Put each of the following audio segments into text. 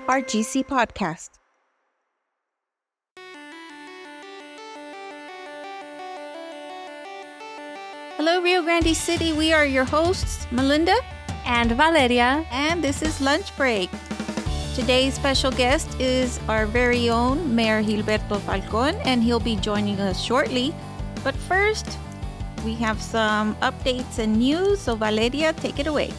RGC Podcast. Hello, Rio Grande City. We are your hosts, Melinda and Valeria, and this is Lunch Break. Today's special guest is our very own Mayor Gilberto Falcon, and he'll be joining us shortly. But first, we have some updates and news, so Valeria, take it away.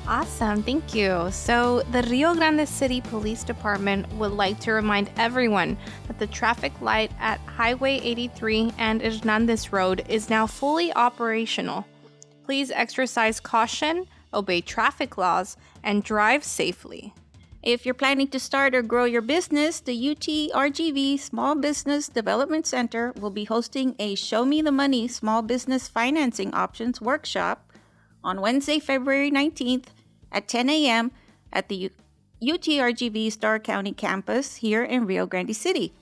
Awesome, thank you. So the Rio Grande City Police Department would like to remind everyone that the traffic light at Highway 83 and Hernandez Road is now fully operational. Please exercise caution, obey traffic laws, and drive safely. If you're planning to start or grow your business, the UTRGV Small Business Development Center will be hosting a Show Me the Money Small Business Financing Options workshop on Wednesday, February 19th at 10 a.m. at the UTRGV Starr County campus here in Rio Grande City.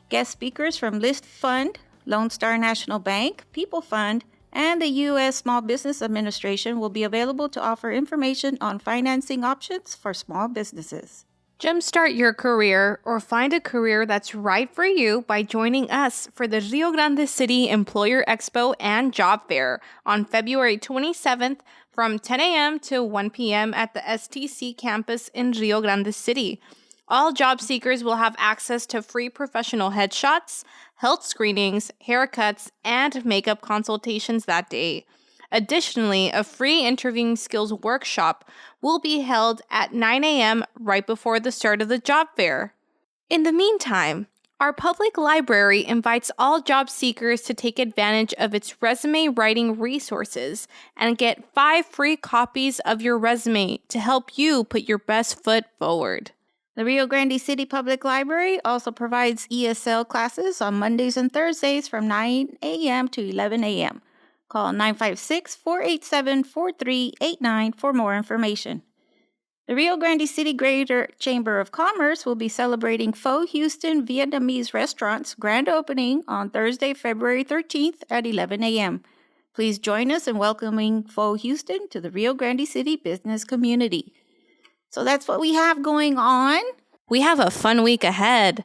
Guest speakers from List Fund, Lone Star National Bank, People Fund, and the U.S. Small Business Administration will be available to offer information on financing options for small businesses. Jumpstart your career or find a career that's right for you by joining us for the Rio Grande City Employer Expo and Job Fair on February 27th from 10 a.m. to 1 p.m. at the STC campus in Rio Grande City. All job seekers will have access to free professional headshots, health screenings, haircuts, and makeup consultations that day. Additionally, a free interviewing skills workshop will be held at 9 a.m. right before the start of the job fair. In the meantime, our public library invites all job seekers to take advantage of its resume writing resources and get 5 free copies of your resume to help you put your best foot forward. The Rio Grande City Public Library also provides ESL classes on Mondays and Thursdays from 9 a.m. to 11 a.m. Call 956-487-4389 for more information. The Rio Grande City Greater Chamber of Commerce will be celebrating Pho Houston Vietnamese Restaurant's grand opening on Thursday, February 13th at 11 a.m. Please join us in welcoming Pho Houston to the Rio Grande City business community. So that's what we have going on. We have a fun week ahead.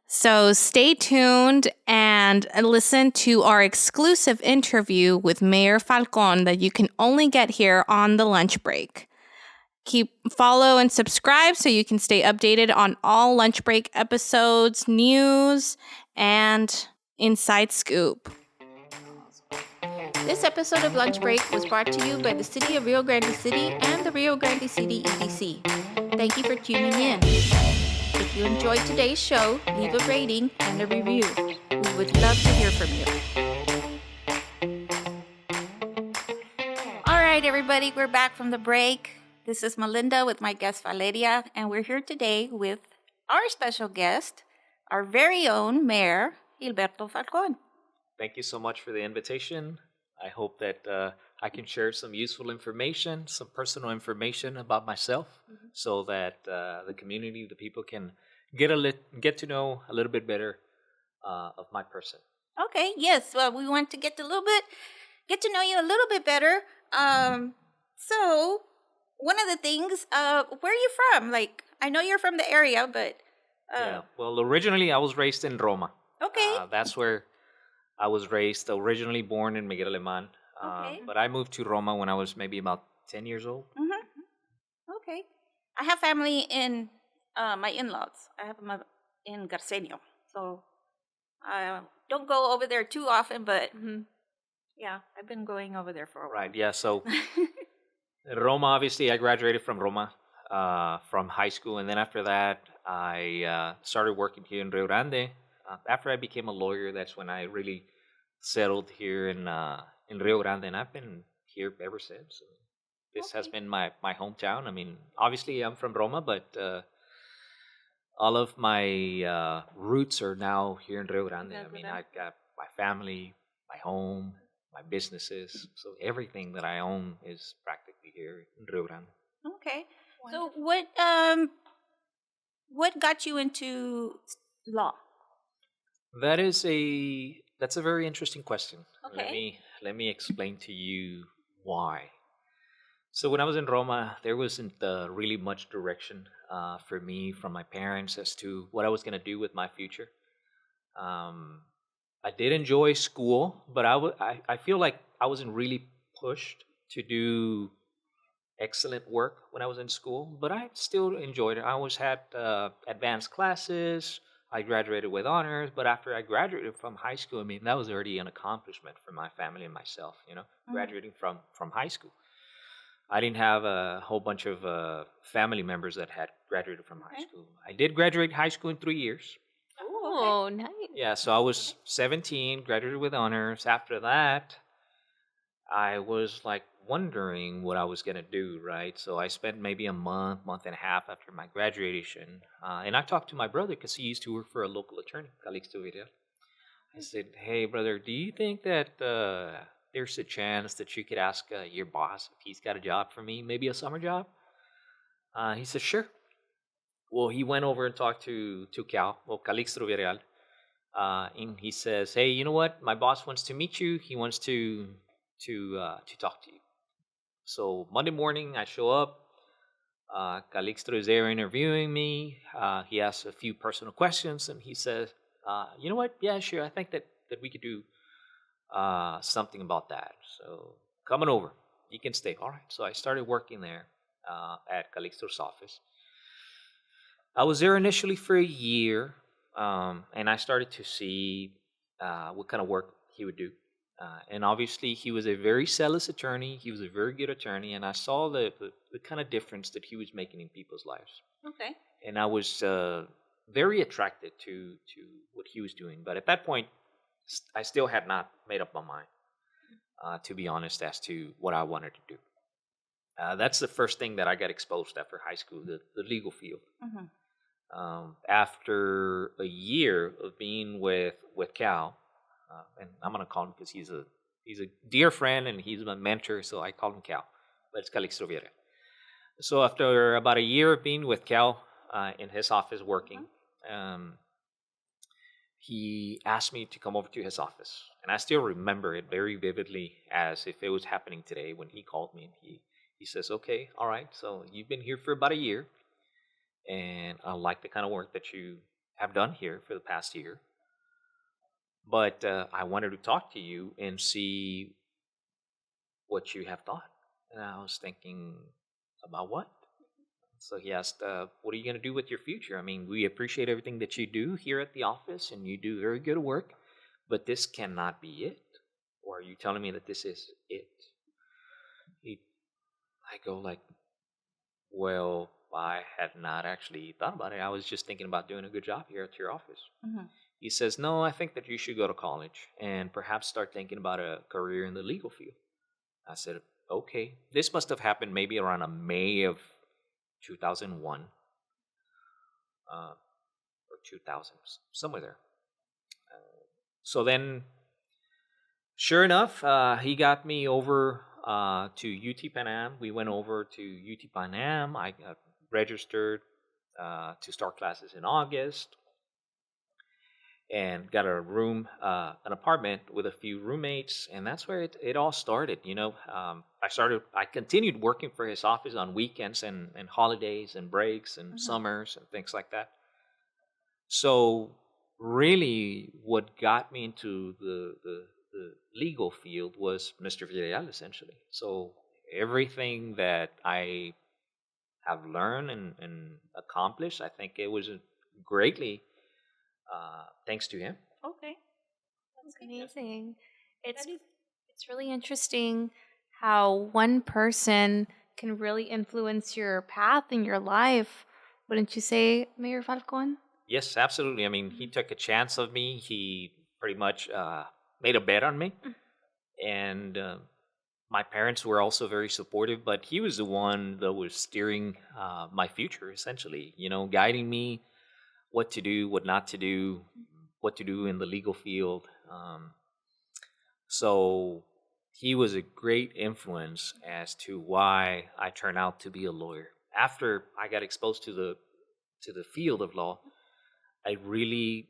So stay tuned and listen to our exclusive interview with Mayor Falcon that you can only get here on the lunch break. Follow and subscribe so you can stay updated on all lunch break episodes, news, and inside scoop. This episode of Lunch Break was brought to you by the City of Rio Grande City and the Rio Grande City EDC. Thank you for tuning in. If you enjoyed today's show, leave a rating and a review. We would love to hear from you. All right, everybody, we're back from the break. This is Melinda with my guest Valeria, and we're here today with our special guest, our very own Mayor, Gilberto Falcon. Thank you so much for the invitation. I hope that I can share some useful information, some personal information about myself, so that the community, the people can get to know a little bit better of my person. Okay, yes. Well, we want to get to know you a little bit better. So one of the things, where are you from? Like, I know you're from the area, but yeah. Well, originally I was raised in Roma. Okay. That's where I was raised, originally born in Miguel Alemán, but I moved to Roma when I was maybe about 10 years old. Mm-hmm. Okay. I have family in my in-laws. I have them in Garceño. So I don't go over there too often, but yeah, I've been going over there for a while. Right, yeah. So Roma, obviously, I graduated from Roma from high school. And then after that, I started working here in Rio Grande. After I became a lawyer, that's when I really settled here in Rio Grande, and I've been here ever since. This has been my hometown. I mean, obviously I'm from Roma, but all of my roots are now here in Rio Grande. I mean, I've got my family, my home, my businesses, so everything that I own is practically here in Rio Grande. Okay. So what got you into law? That's a very interesting question. Okay. Let me explain to you why. So when I was in Roma, there wasn't really much direction for me from my parents as to what I was going to do with my future. Um, I did enjoy school, but I feel like I wasn't really pushed to do excellent work when I was in school, but I still enjoyed it. I always had advanced classes. I graduated with honors, but after I graduated from high school, I mean, that was already an accomplishment for my family and myself, graduating from high school. I didn't have a whole bunch of family members that had graduated from high Okay. school. I did graduate high school in 3 years. Oh, nice. Yeah, so I was 17, graduated with honors. After that, I was like wondering what I was gonna do, right? So I spent maybe a month and a half after my graduation, and I talked to my brother because he used to work for a local attorney, Calixto Vidal. I said, "Hey, brother, do you think that there's a chance that you could ask your boss if he's got a job for me, maybe a summer job?" He said, "Sure." Well, he went over and talked to Cal, well, Calixto Vidal, and he says, "Hey, you know what? My boss wants to meet you. He wants to talk to you." So Monday morning, I show up. Calixto is there interviewing me. He asks a few personal questions, and he says, "You know what? Yeah, sure. I think that we could do something about that. So coming over, you can stay." All right. So I started working there at Calixto's office. I was there initially for a year, and I started to see what kind of work he would do. And obviously, he was a very zealous attorney. He was a very good attorney, and I saw the kind of difference that he was making in people's lives. Okay. And I was very attracted to what he was doing. But at that point, I still had not made up my mind, to be honest, as to what I wanted to do. That's the first thing that I got exposed after high school, the legal field. Mhm. After a year of being with Cal, and I'm gonna call him because he's a dear friend and he's my mentor, so I call him Cal, but it's Calixto Vieira. So after about a year of being with Cal in his office working, um, he asked me to come over to his office, and I still remember it very vividly as if it was happening today when he called me and he says, "Okay, all right, so you've been here for about a year, and I like the kind of work that you have done here for the past year. But I wanted to talk to you and see what you have thought." And I was thinking, about what? So he asked, "What are you going to do with your future? I mean, we appreciate everything that you do here at the office, and you do very good work, but this cannot be it. Or are you telling me that this is it?" He, I go like, "Well, I had not actually thought about it. I was just thinking about doing a good job here at your office." Mhm. He says, "No, I think that you should go to college and perhaps start thinking about a career in the legal field." I said, "Okay." This must have happened maybe around a May of 2001 or 2000, somewhere there. So then, sure enough, he got me over to UT Pan Am. We went over to UT Pan Am. I got registered to start classes in August and got a room, an apartment with a few roommates, and that's where it all started. I continued working for his office on weekends and holidays and breaks and Mhm. summers and things like that. So really, what got me into the legal field was Mr. Villarreal, essentially. So everything that I have learned and accomplished, I think it was greatly thanks to him. Okay. That's Okay. amazing. That is. It's really interesting how one person can really influence your path in your life. Wouldn't you say, Mayor Falcon? Yes, absolutely. I mean, he took a chance of me. He pretty much made a bet on me, and my parents were also very supportive. But he was the one that was steering my future, essentially. Guiding me what to do, what not to do, what to do in the legal field. So he was a great influence as to why I turned out to be a lawyer. After I got exposed to the field of law, I really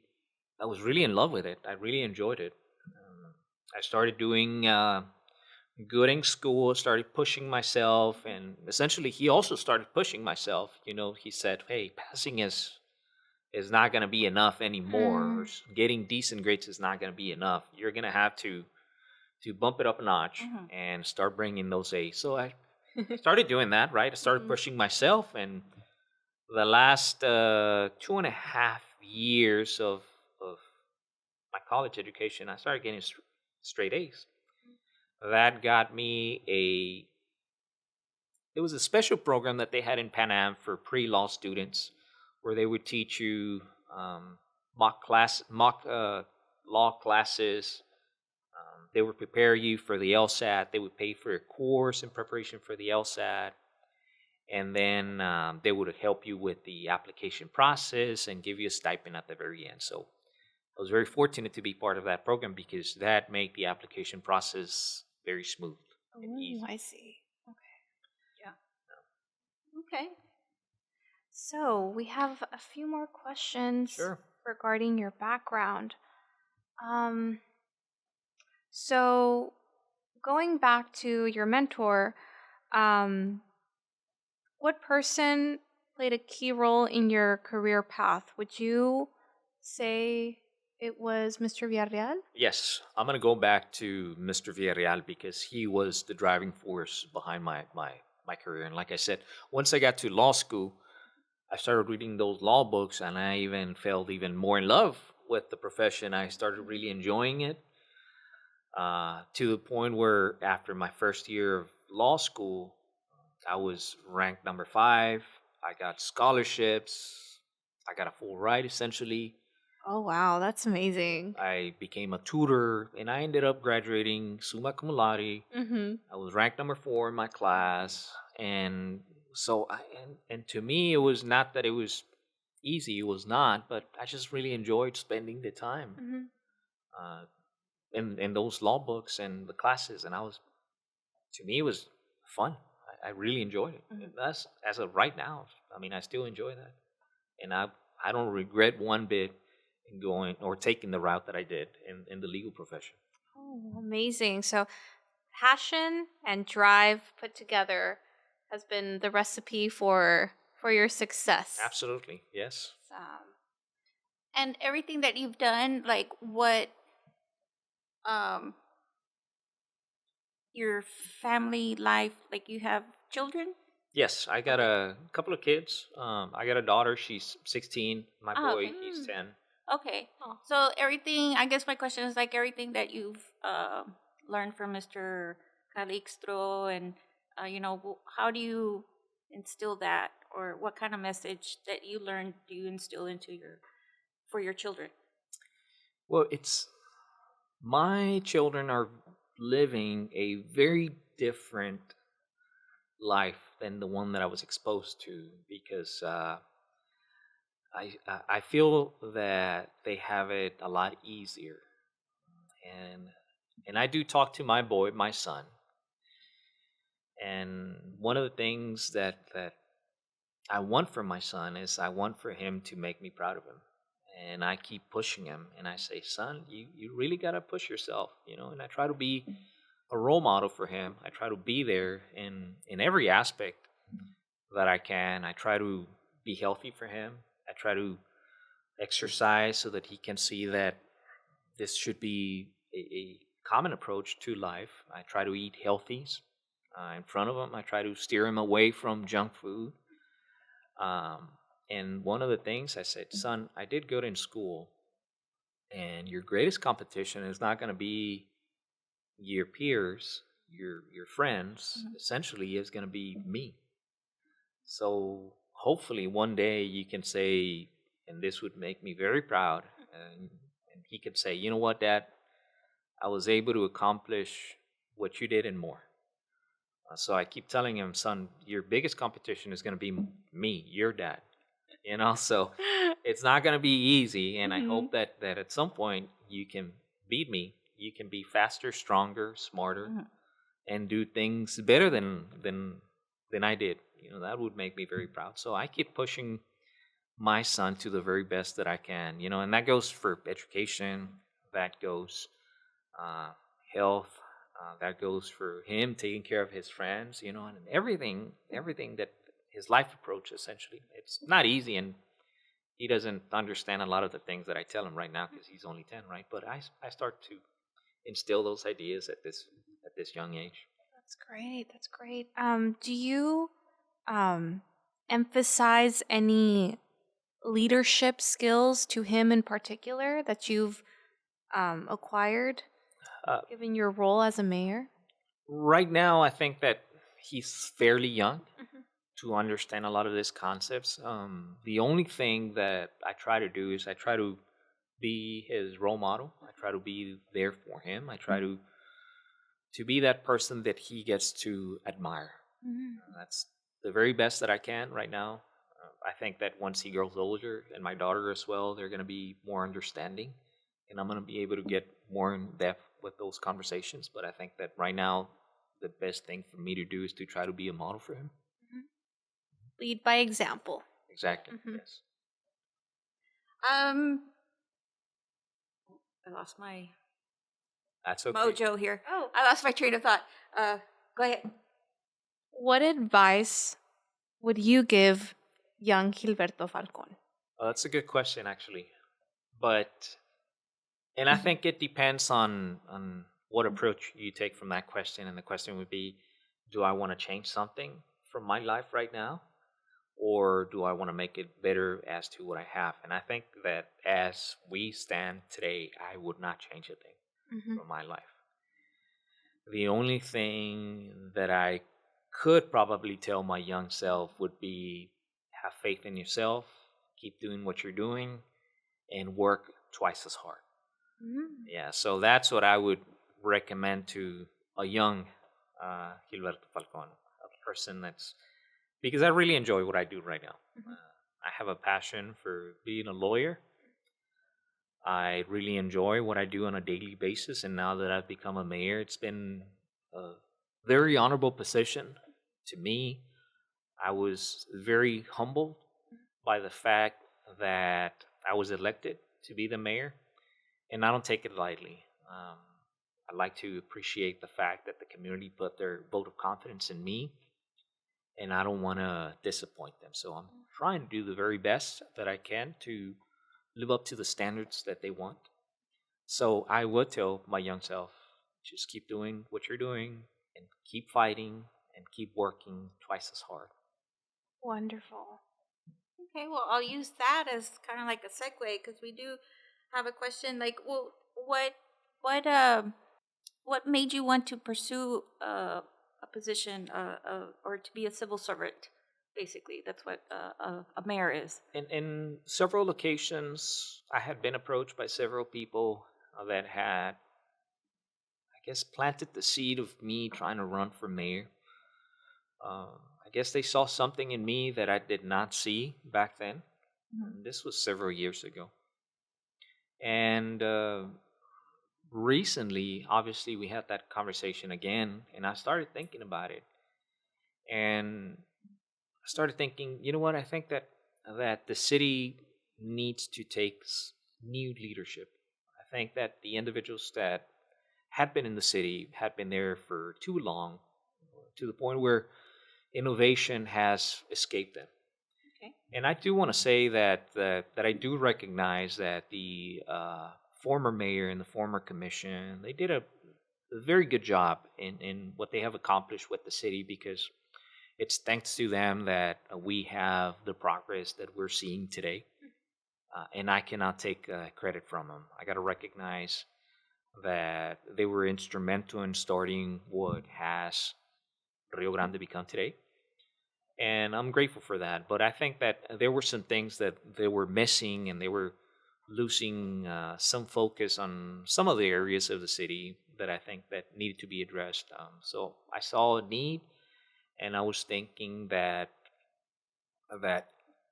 I was really in love with it. I really enjoyed it. I started doing good in school, started pushing myself, and essentially he also started pushing myself. He said, "Hey, passing is not going to be enough anymore. Or Mm. getting decent grades is not going to be enough. You're going to have to bump it up a notch Mhm. and start bringing those A's." So I started doing that, right? I started Mhm. pushing myself, and the last 2.5 years of my college education, I started getting straight A's. That got me it was a special program that they had in Pan Am for pre-law students, where they would teach you um, mock law classes. They would prepare you for the LSAT. They would pay for a course in preparation for the LSAT, and then they would help you with the application process and give you a stipend at the very end. So I was very fortunate to be part of that program because that made the application process very smooth and Oh, easy. I see. Okay. Yeah. Okay. So we have a few more questions Sure. regarding your background. Um, so going back to your mentor, um, what person played a key role in your career path? Would you say it was Mr. Villarreal? Yes, I'm going to go back to Mr. Villarreal because he was the driving force behind my career. And like I said, once I got to law school, I started reading those law books, and I even fell even more in love with the profession. I started really enjoying it, to the point where after my first year of law school, I was ranked number 5. I got scholarships. I got a full ride essentially. Oh, wow, that's amazing. I became a tutor, and I ended up graduating summa cum laude. Mm-hmm. I was ranked number 4 in my class, and so and to me, it was not that it was easy. It was not, but I just really enjoyed spending the time Mm-hmm. uh, in those law books and the classes, and to me, it was fun. I really enjoyed it. And that's as of right now. I mean, I still enjoy that, and I don't regret one bit in going or taking the route that I did in the legal profession. Oh, amazing. So, passion and drive put together has been the recipe for your success. Absolutely, yes. And everything that you've done, like what um your family life, like you have children? Yes, I got Okay. a couple of kids. I got a daughter. She's 16. My Ah, okay. boy, he's 10. Okay. Oh. So everything, I guess my question is like everything that you've learned from Mr. Calixtro and how do you instill that, or what kind of message that you learned do you instill into your for your children? Well, it's my children are living a very different life than the one that I was exposed to because I feel that they have it a lot easier, and I do talk to my boy, my son, and one of the things that I want for my son is I want for him to make me proud of him. And I keep pushing him and I say, "Son, you really got to push yourself, and I try to be a role model for him. I try to be there in every aspect that I can. I try to be healthy for him. I try to exercise so that he can see that this should be a common approach to life. I try to eat healthy in front of him. I try to steer him away from junk food. Um, and one of the things I said, "Son, I did good in school, and your greatest competition is not going to be your peers, your friends. Mhm. Essentially, is going to be me. So hopefully, one day you can say, and this would make me very proud, and he could say, you know what, Dad, I was able to accomplish what you did and more." So I keep telling him, "Son, your biggest competition is going to be me, your dad." So it's not going to be easy, and I Mm-hmm. hope that at some point you can beat me. You can be faster, stronger, smarter, Mhm. and do things better than I did. That would make me very proud. So I keep pushing my son to the very best that I can. And that goes for education. That goes uh, health. That goes for him taking care of his friends, and everything that his life approach essentially. It's not easy, and he doesn't understand a lot of the things that I tell him right now because he's only 10, right? But I start to instill those ideas at this young age. That's great. That's great. Do you um, emphasize any leadership skills to him in particular that you've acquired, Uh, given your role as a mayor? right now, I think that he's fairly young Mhm. to understand a lot of these concepts. The only thing that I try to do is I try to be his role model. I try to be there for him. I try to be that person that he gets to admire. Mhm. That's the very best that I can right now. I think that once he grows older, and my daughter as well, they're going to be more understanding, and I'm going to be able to get more in depth with those conversations. But I think that right now, the best thing for me to do is to try to be a model for him. Lead by example. Exactly. Mhm. Yes. Um, I lost my That's okay. mojo here. Oh, I lost my train of thought. Go ahead. what advice would you give young Gilberto Falcon? That's a good question, actually. But and I think it depends on what approach you take from that question. And the question would be, do I want to change something from my life right now, or do I want to make it better as to what I have? And I think that as we stand today, I would not change a thing Mhm. from my life. The only thing that I could probably tell my young self would be have faith in yourself, keep doing what you're doing, and work twice as hard. Mhm. Yeah, so that's what I would recommend to a young Gilberto Falcon, a person that's because I really enjoy what I do right now. Mhm. I have a passion for being a lawyer. I really enjoy what I do on a daily basis, and now that I've become a mayor, it's been a very honorable position to me. I was very humbled by the fact that I was elected to be the mayor, and I don't take it lightly. Um, I like to appreciate the fact that the community put their vote of confidence in me, and I don't want to disappoint them. So I'm trying to do the very best that I can to live up to the standards that they want. So I would tell my young self, just keep doing what you're doing and keep fighting and keep working twice as hard. Wonderful. Okay, well, I'll use that as kind of like a segue because we do have a question. Like, well, what, what made you want to pursue a position, or to be a civil servant? Basically, that's what a mayor is. In several occasions, I had been approached by several people that had, I guess, planted the seed of me trying to run for mayor. I guess they saw something in me that I did not see back then. Mhm. This was several years ago. And recently, obviously, we had that conversation again, and I started thinking about it. And I started thinking, you know what? I think that the city needs to take new leadership. I think that the individuals that had been in the city had been there for too long, to the point where innovation has escaped them. Okay. And I do want to say that I do recognize that the former mayor and the former commission they did a very good job in what they have accomplished with the city because it's thanks to them that we have the progress that we're seeing today. And I cannot take credit from them. I got to recognize that they were instrumental in starting what has Rio Grande become today. And I'm grateful for that. But I think that there were some things that they were missing, and they were losing some focus on some of the areas of the city that I think that needed to be addressed. So I saw a need, and I was thinking that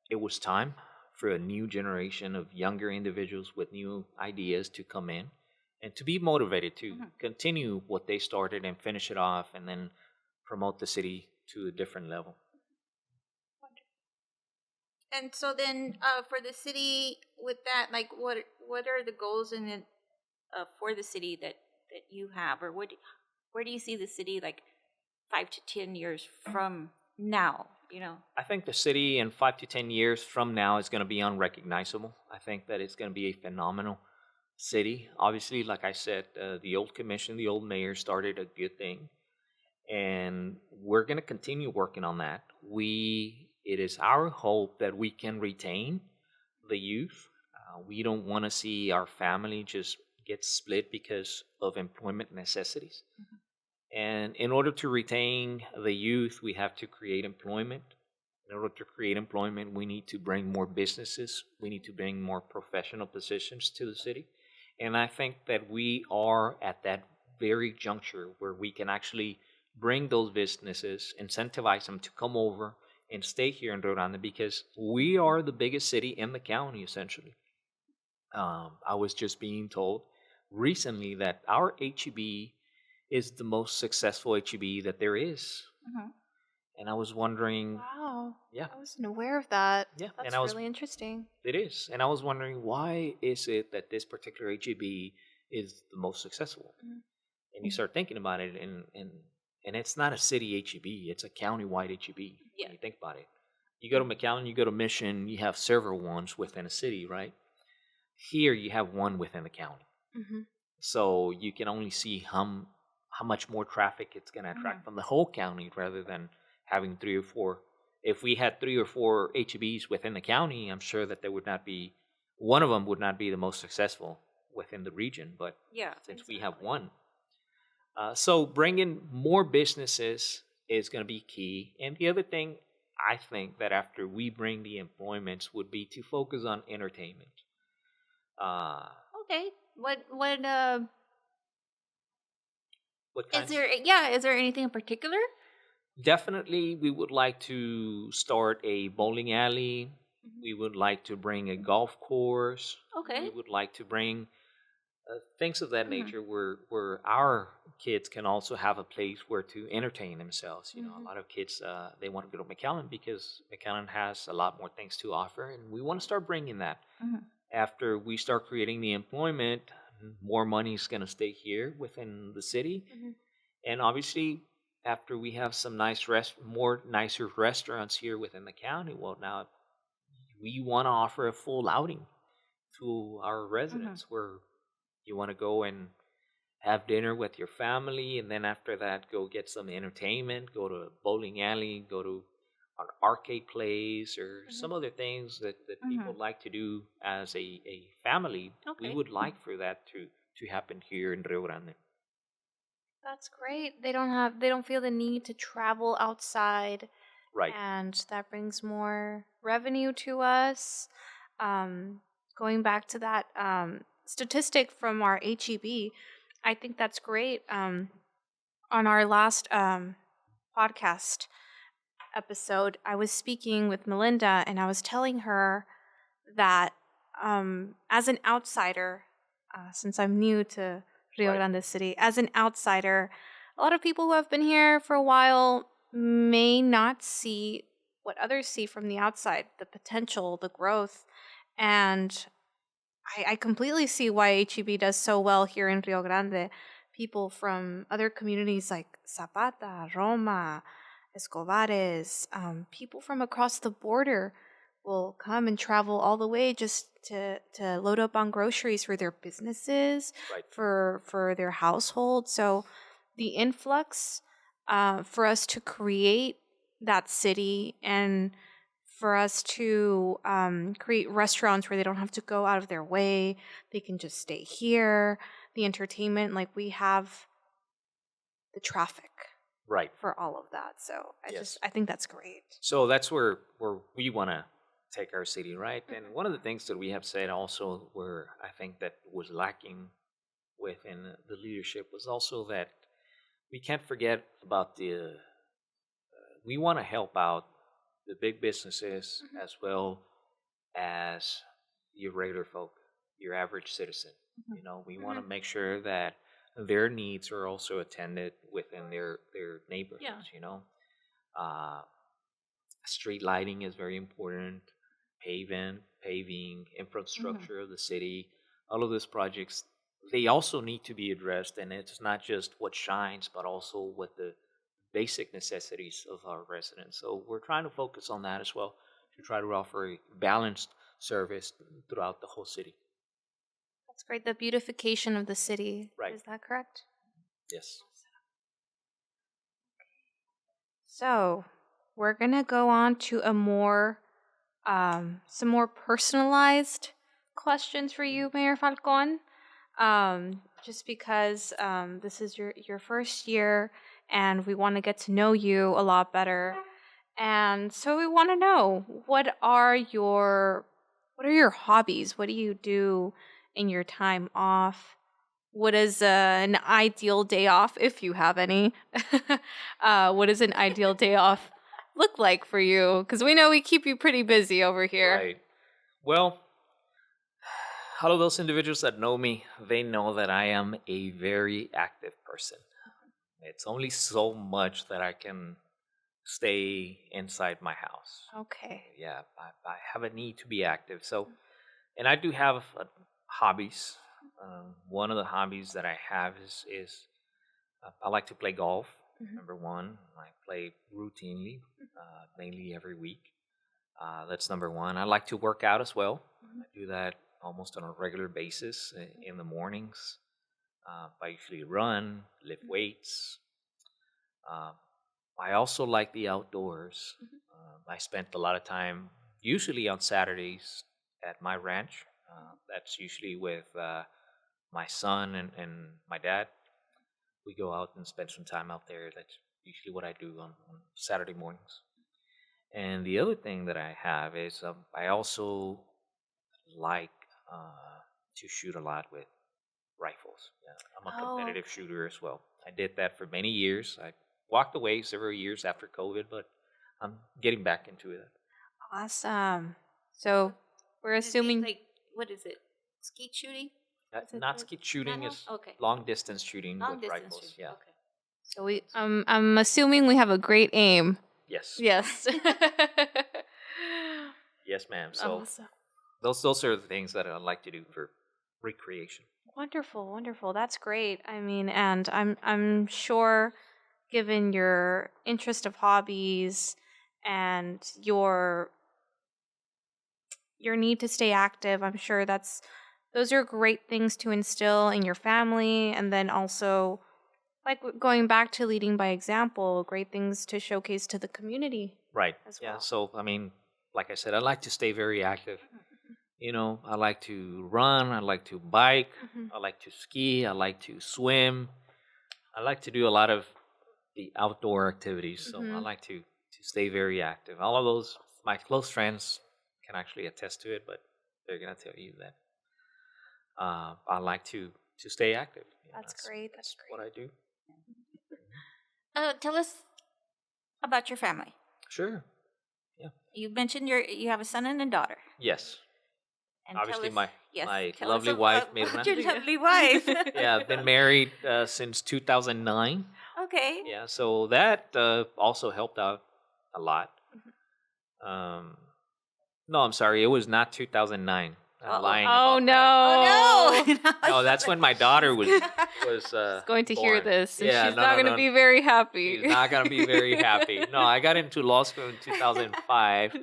it was time for a new generation of younger individuals with new ideas to come in and to be motivated to Mhm. continue what they started and finish it off and then promote the city to a different level. And so then, for the city, with that, like, what are the goals in it for the city that you have, or what? Where do you see the city like 5 to 10 years from now? I think the city in 5 to 10 years from now is going to be unrecognizable. I think that it's going to be a phenomenal city. Obviously, like I said, the old commission, the old mayor started a good thing, and we're going to continue working on that. It is our hope that we can retain the youth. We don't want to see our family just get split because of employment necessities. And in order to retain the youth, we have to create employment. In order to create employment, we need to bring more businesses. We need to bring more professional positions to the city. And I think that we are at that very juncture where we can actually bring those businesses, incentivize them to come over and stay here in Rio Grande because we are the biggest city in the county, essentially. I was just being told recently that our HEB is the most successful HEB that there is. Mhm. And I was wondering, Wow. yeah, I wasn't aware of that. yeah, and That's I was, really interesting. it is. And I was wondering, why is it that this particular HEB is the most successful? Mhm. And you start thinking about it, and it's not a city HEB, it's a county-wide HEB. Yeah. When you think about it. You go to McAllen, you go to Mission, you have several ones within a city, right? Here you have one within the county. Mm-hmm. So you can only see how much more traffic it's going to attract from the whole county rather than having 3 or 4. If we had 3 or 4 HEBs within the county, I'm sure that there would not be one of them would not be the most successful within the region. But Yeah. since we have one, so bringing more businesses is going to be key. And the other thing I think that after we bring the employments would be to focus on entertainment. Uh, Okay. What what is kinds? there? Yeah. Is there anything in particular? Definitely, we would like to start a bowling alley. We would like to bring a golf course. Okay. We would like to bring things of that Mhm. nature where our kids can also have a place where to entertain themselves. You know, a Mhm. lot of kids they want to go to McAllen because McAllen has a lot more things to offer, and we want to start bringing that. Mhm. After we start creating the employment, more money is going to stay here within the city, Mhm. and obviously after we have some more nicer restaurants here within the county, well, now we want to offer a full outing to our Mhm. residents where you want to go and have dinner with your family, and then after that go get some entertainment, go to a bowling alley, go to an arcade place or Mhm. some other things that people Mhm. like to do as a family. We Okay. would like for that to happen here in Rio Grande. That's great. They don't feel the need to travel outside, Right. and that brings more revenue to us. Um, Going back to that statistic from our HEB, I think that's great. On our last podcast episode, I was speaking with Melinda, and I was telling her that as an outsider, since I'm new to Rio Right. Grande City, as an outsider, a lot of people who have been here for a while may not see what others see from the outside, the potential, the growth. And I completely see why HEB does so well here in Rio Grande. People from other communities like Zapata, Roma, Escobares, people from across the border will come and travel all the way just to load up on groceries for their businesses, Right. for their household. So the influx for us to create that city and for us to create restaurants where they don't have to go out of their way, they can just stay here. The entertainment, like we have the traffic Right. for all of that. So Yes. I think that's great. So that's where we want to take our city, right? And one of the things that we have said also, where I think that was lacking within the leadership, was also that we can't forget about we want to help out the big businesses Mhm. as well as your regular folk, your average citizen. Mhm. You know, we want to Mhm. make sure that their needs are also attended within their neighborhoods. Yeah. You know, uh, street lighting is very important. Paving, Mhm. infrastructure of the city, all of those projects they also need to be addressed, and it's not just what shines, but also what the basic necessities of our residents. So we're trying to focus on that as well to try to offer a balanced service throughout the whole city. That's great. The beautification of the city. Right. Is that correct? Yes. So we're gonna go on to a more some more personalized questions for you, Mayor Falcon. Just because this is your first year, and we want to get to know you a lot better, and so we want to know what are your hobbies? What do you do in your time off? What is an ideal day off, if you have any? What does an ideal day off look like for you? Because we know we keep you pretty busy over here. Right. Well, all of those individuals that know me, they know that I am a very active person. It's only so much that I can stay inside my house. Okay. Yeah, I have a need to be active. So, and I do have hobbies. One of the hobbies that I have is I like to play golf. Mhm. Number one, I play routinely, mainly every week. That's number one. I like to work out as well. I do that almost on a regular basis in the mornings. I usually run, lift weights. Um, I also like the outdoors. I spent a lot of time, usually on Saturdays, at my ranch. That's usually with my son and my dad. We go out and spend some time out there. That's usually what I do on Saturday mornings. And the other thing that I have is I also like to shoot a lot with rifles. Yeah, I'm a Oh, competitive shooter as well. I did that for many years. I walked away several years after COVID, but I'm getting back into it. awesome. So we're assuming. like, what is it? Skeet shooting? Is it Not the- skeet shooting no? is Okay. long distance shooting Long with distance rifles. shooting. Yeah. Okay. So I'm assuming we have a great aim. Yes. Yes. Yes, ma'am. So Awesome. those are the things that I like to do for recreation. Wonderful, wonderful. That's great. I mean, and I'm sure, given your interest of hobbies and your need to stay active, I'm sure those are great things to instill in your family, and then also like going back to leading by example, great things to showcase to the community Right. as Yeah. well. So I mean, like I said, I like to stay very active. I like to run. I like to bike. Mhm. I like to ski. I like to swim. I like to do a lot of the outdoor activities. So I Mhm. like to stay very active. All of those, my close friends can actually attest to it, but they're gonna tell you that I like to stay active. That's great. That's what I do. Tell us about your family. Sure. Yeah. You mentioned you have a son and a daughter. Yes. And Obviously, tell us, my tell lovely us wife, about Mirna. your lovely wife. Yeah, I've been married since 2009. Okay. Yeah, so that also helped out a lot. Um, no, I'm sorry, it was not 2009. I'm Uh-oh. lying Oh about no! that. No, that's when my daughter was Going to hear born. this, and Yeah, she's no, not no, going to no. be very happy. She's not gonna be very happy. No, I got into law school in 2005.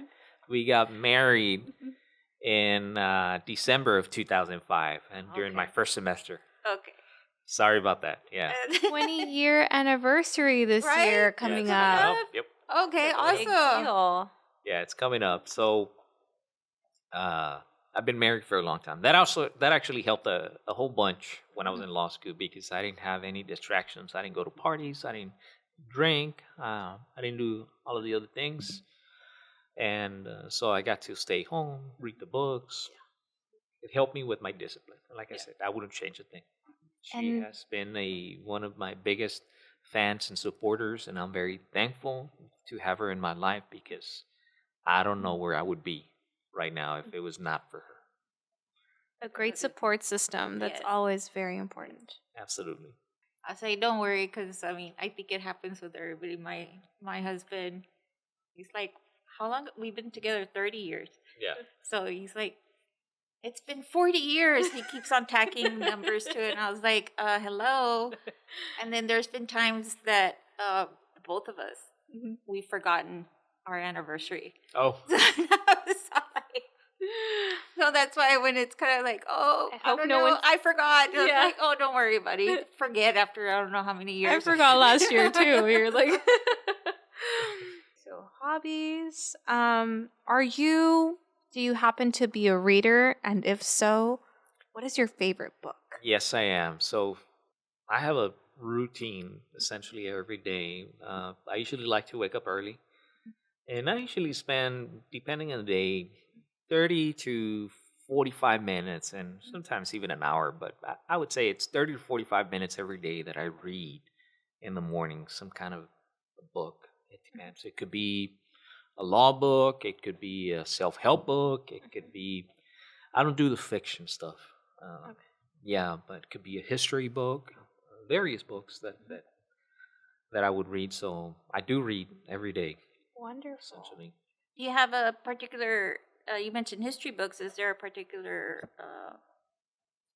We got married in December of 2005, and during my Okay. first semester. Okay. Sorry about that. Yeah. 20-year anniversary this Right? year Yeah, coming it's up. Yep. Okay, Big awesome. deal. Yeah, it's coming up. So I've been married for a long time. That actually helped a whole bunch when I was in law school because I didn't have any distractions. I didn't go to parties. I didn't drink. I didn't do all of the other things. And so I got to stay home, read the books. It helped me with my discipline. And like I said, I wouldn't change a thing. She And has been one of my biggest fans and supporters, and I'm very thankful to have her in my life because I don't know where I would be right now if it was not for her. a great support system. That's Yes. always very important. Absolutely. I say, don't worry, because I mean, I think it happens with everybody. My husband, he's like, how long we've been together? 30 years. Yeah. So he's like, It's been 40 years. He keeps on tacking numbers to it. And I was like, hello. And then there's been times that both of us, we've forgotten our anniversary. Oh, So I was sorry. So that's why when it's kind of like, oh, I I hope don't no know, one's- I forgot. I was Yeah. like, oh, don't worry, buddy. Forget after I don't know how many years. I forgot last year too. You're like So hobbies. Do you happen to be a reader? And if so, what is your favorite book? yes, I am. So I have a routine essentially every day. I usually like to wake up early, and I usually spend, depending on the day, 30 to 45 minutes, and sometimes even an hour. But I would say it's 30 to 45 minutes every day that I read in the morning, some kind of book. It depends. It could be a law book, it could be a self help book, it could be, I don't do the fiction stuff. Uh, yeah, but it could be a history book, various books that I would read. So I do read every day, Wonderful. essentially. Do you have a particular, you mentioned history books. Is there a particular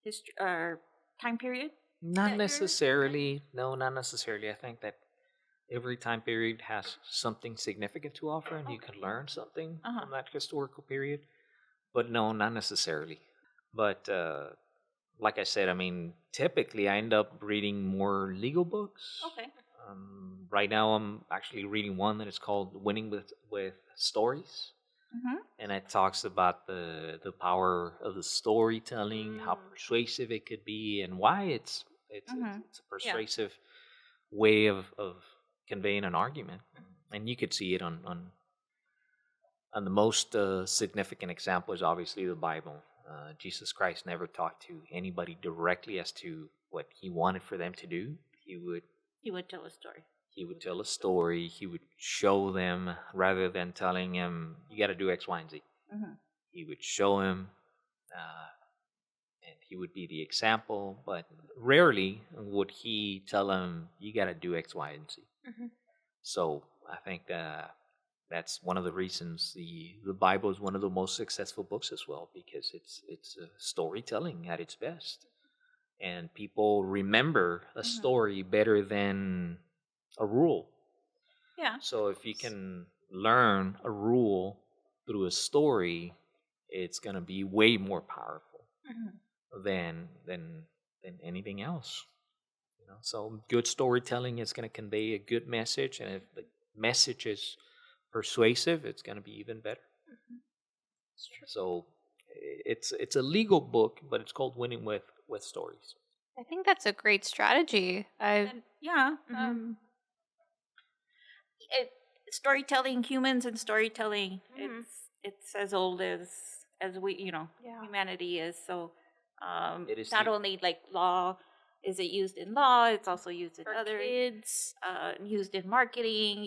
history or time period? Not that you're- necessarily. No, not necessarily. I think that every time period has something significant to offer, and you can learn something from that historical period. But no, not necessarily. But like I said, I mean, typically I end up reading more legal books. Okay. Right now, I'm actually reading one that is called "Winning with Stories," and it talks about the power of the storytelling, how persuasive it could be, and why it's a persuasive way of conveying an argument. And you could see it on the most significant example is obviously the Bible. Jesus Christ never talked to anybody directly as to what he wanted for them to do. He would tell a story. he would tell a story. He would show them rather than telling him you got to do X, Y, and Z. He would show him, and he would be the example. But rarely would he tell him you got to do X, Y, and Z. So I think that's one of the reasons the Bible is one of the most successful books as well, because it's storytelling at its best, and people remember a story better than a rule. Yeah. So if you can learn a rule through a story, it's gonna be way more powerful than anything else. You know, so good storytelling is gonna convey a good message, and if the message is persuasive, it's going to be even better. So it's a legal book, but it's called Winning with Stories. I think that's a great strategy. Yeah. Storytelling, humans and storytelling. It's as old as we, humanity is. So It is not only like law. Is it used in law? It's also used in For other kids. used in marketing.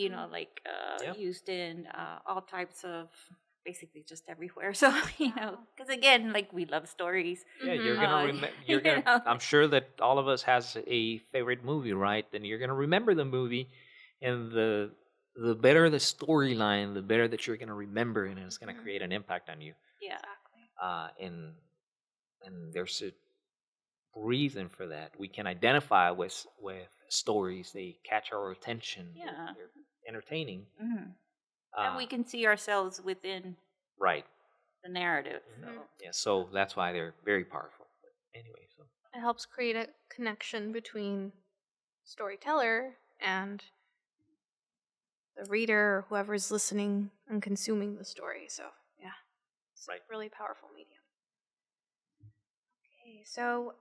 Used in all types of, basically just everywhere. So because again, like we love stories. Yeah, you're gonna you're gonna. I'm sure that all of us has a favorite movie, right? Then you're gonna remember the movie, and the better the storyline, the better that you're gonna remember, and it's gonna create an impact on you. Yeah. And there's a reason for that. We can identify with stories. They catch our attention. Yeah. They're entertaining. And we can see ourselves within Right. the narrative. So. Yeah, so that's why they're very powerful. But anyway, so It helps create a connection between storyteller and the reader or whoever's listening and consuming the story. So yeah, it's a really powerful medium. Okay, so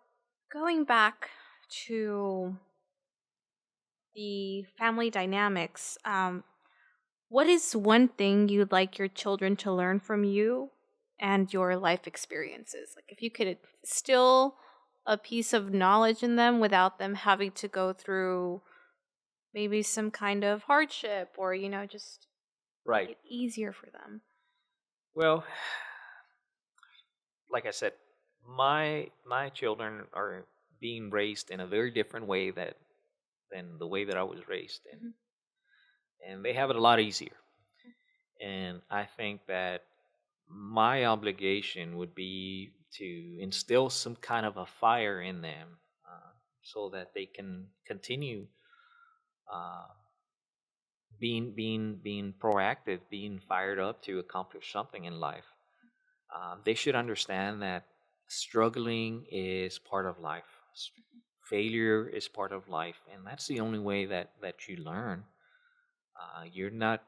going back to the family dynamics, what is one thing you'd like your children to learn from you and your life experiences? Like if you could instill a piece of knowledge in them without them having to go through maybe some kind of hardship or, just make it easier for them. Well, like I said, my children are being raised in a very different way than the way that I was raised in. And they have it a lot easier. And I think that my obligation would be to instill some kind of a fire in them, so that they can continue uh, being proactive, being fired up to accomplish something in life. They should understand that struggling is part of life. Failure is part of life, and that's the only way that you learn. You're not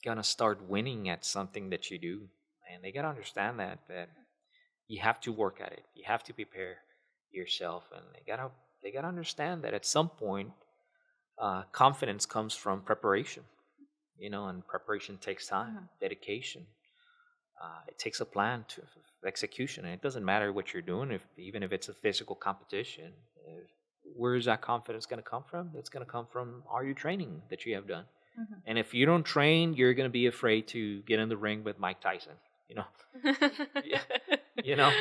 gonna start winning at something that you do, and they gotta understand that you have to work at it. You have to prepare yourself, and they gotta understand that at some point, confidence comes from preparation. And preparation takes time, dedication. It takes a plan to execution, and it doesn't matter what you're doing. If even if it's a physical competition, where is that confidence going to come from? It's going to come from all your training that you have done. And if you don't train, you're going to be afraid to get in the ring with Mike Tyson. Yeah,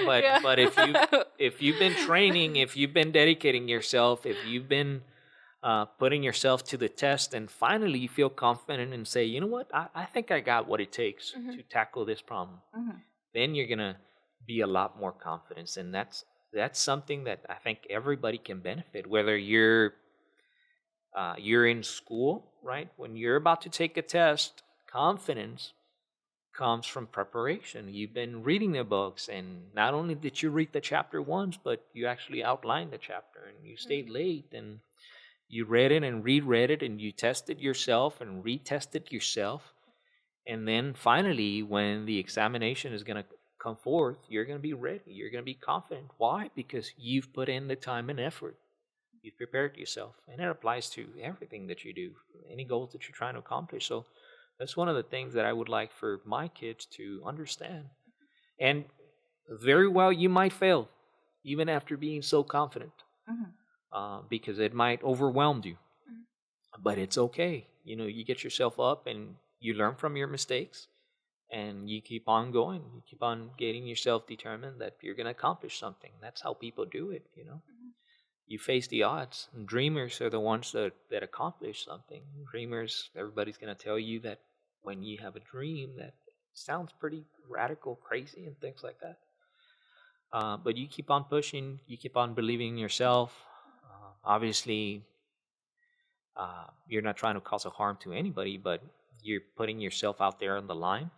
But Yeah. if you've been training, if you've been dedicating yourself, if you've been putting yourself to the test, and finally you feel confident and say, you know what, I think I got what it takes to tackle this problem. Then you're gonna be a lot more confident, and that's something that I think everybody can benefit. Whether you're in school, right? When you're about to take a test, confidence comes from preparation. You've been reading the books, and not only did you read the chapter once, but you actually outlined the chapter, and you stayed late, and you read it and reread it, and you tested yourself and retested yourself. And then finally, when the examination is going to come forth, you're going to be ready. You're going to be confident. Why? Because you've put in the time and effort. You've prepared yourself. And it applies to everything that you do, any goals that you're trying to accomplish. So that's one of the things that I would like for my kids to understand. And very well, you might fail, even after being so confident, because it might overwhelm you. But it's okay. You get yourself up and you learn from your mistakes, and you keep on going. You keep on getting yourself determined that you're going to accomplish something. That's how people do it. You face the odds. And dreamers are the ones that accomplish something. Dreamers, everybody's going to tell you that when you have a dream, that sounds pretty radical, crazy, and things like that. But you keep on pushing. You keep on believing in yourself. Obviously, you're not trying to cause a harm to anybody, but you're putting yourself out there on the line.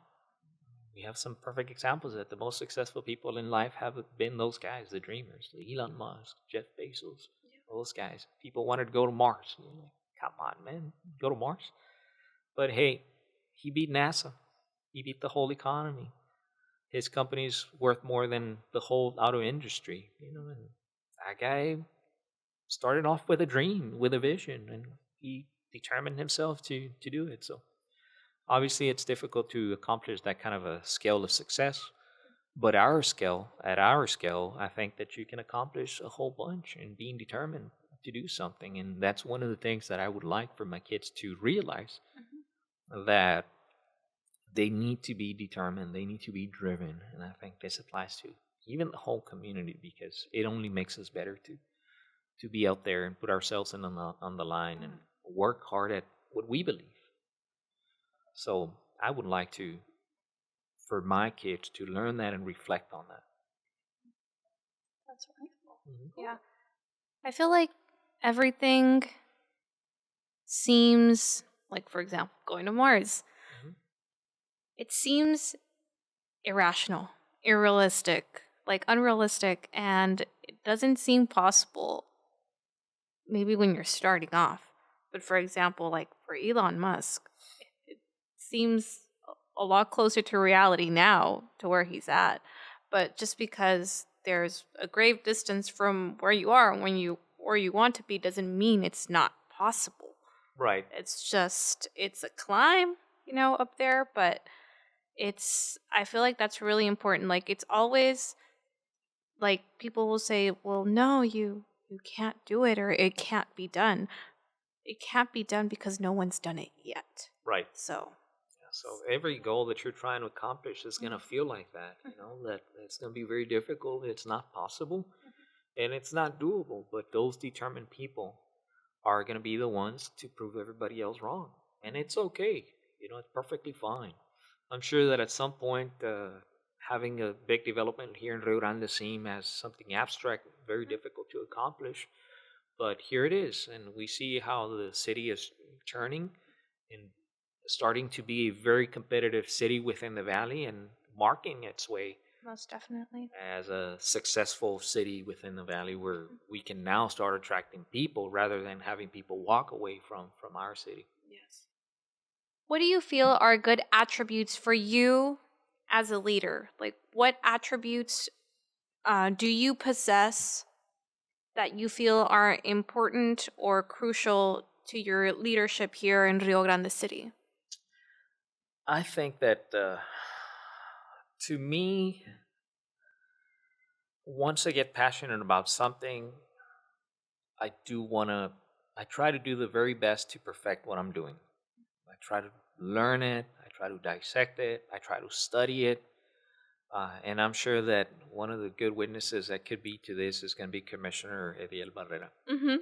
We have some perfect examples that the most successful people in life have been those guys, the dreamers, the Elon Musk, Jeff Bezos, those guys. People wanted to go to Mars. You're like, come on, man, go to Mars. But hey, he beat NASA. He beat the whole economy. His company's worth more than the whole auto industry. And that guy started off with a dream, with a vision, and he determined himself to do it. So obviously it's difficult to accomplish that kind of a scale of success, but at our scale, I think that you can accomplish a whole bunch and being determined to do something. And that's one of the things that I would like for my kids to realize, that they need to be determined, they need to be driven. And I think this applies to even the whole community, because it only makes us better to be out there and put ourselves on the line and work hard at what we believe. So I would like for my kids to learn that and reflect on that. That's wonderful. Yeah. I feel like everything seems like, for example, going to Mars. It seems irrational, unrealistic, and it doesn't seem possible maybe when you're starting off. But for example, like for Elon Musk, it seems a lot closer to reality now to where he's at. But just because there's a grave distance from where you are and where you want to be doesn't mean it's not possible. Right. It's a climb, up there, but I feel like that's really important. Like, it's always like people will say, well, no, you can't do it, or it can't be done. It can't be done because no one's done it yet. Right. So every goal that you're trying to accomplish is going to feel like that, that it's going to be very difficult. It's not possible, and it's not doable. But those determined people are going to be the ones to prove everybody else wrong. And it's okay. It's perfectly fine. I'm sure that at some point, having a big development here in Rio Grande seem as something abstract, very difficult to accomplish. But here it is, and we see how the city is turning and starting to be a very competitive city within the valley and marking its way Most definitely. as a successful city within the valley where we can now start attracting people rather than having people walk away from our city. Yes. What do you feel are good attributes for you as a leader? Like, what attributes do you possess that you feel are important or crucial to your leadership here in Rio Grande City? I think that to me, once I get passionate about something, I do want to, I try to do the very best to perfect what I'm doing. I try to learn it, I try to dissect it, I try to study it. And I'm sure that one of the good witnesses that could be to this is going to be Commissioner Ediel Barrera. Mm-hmm. Can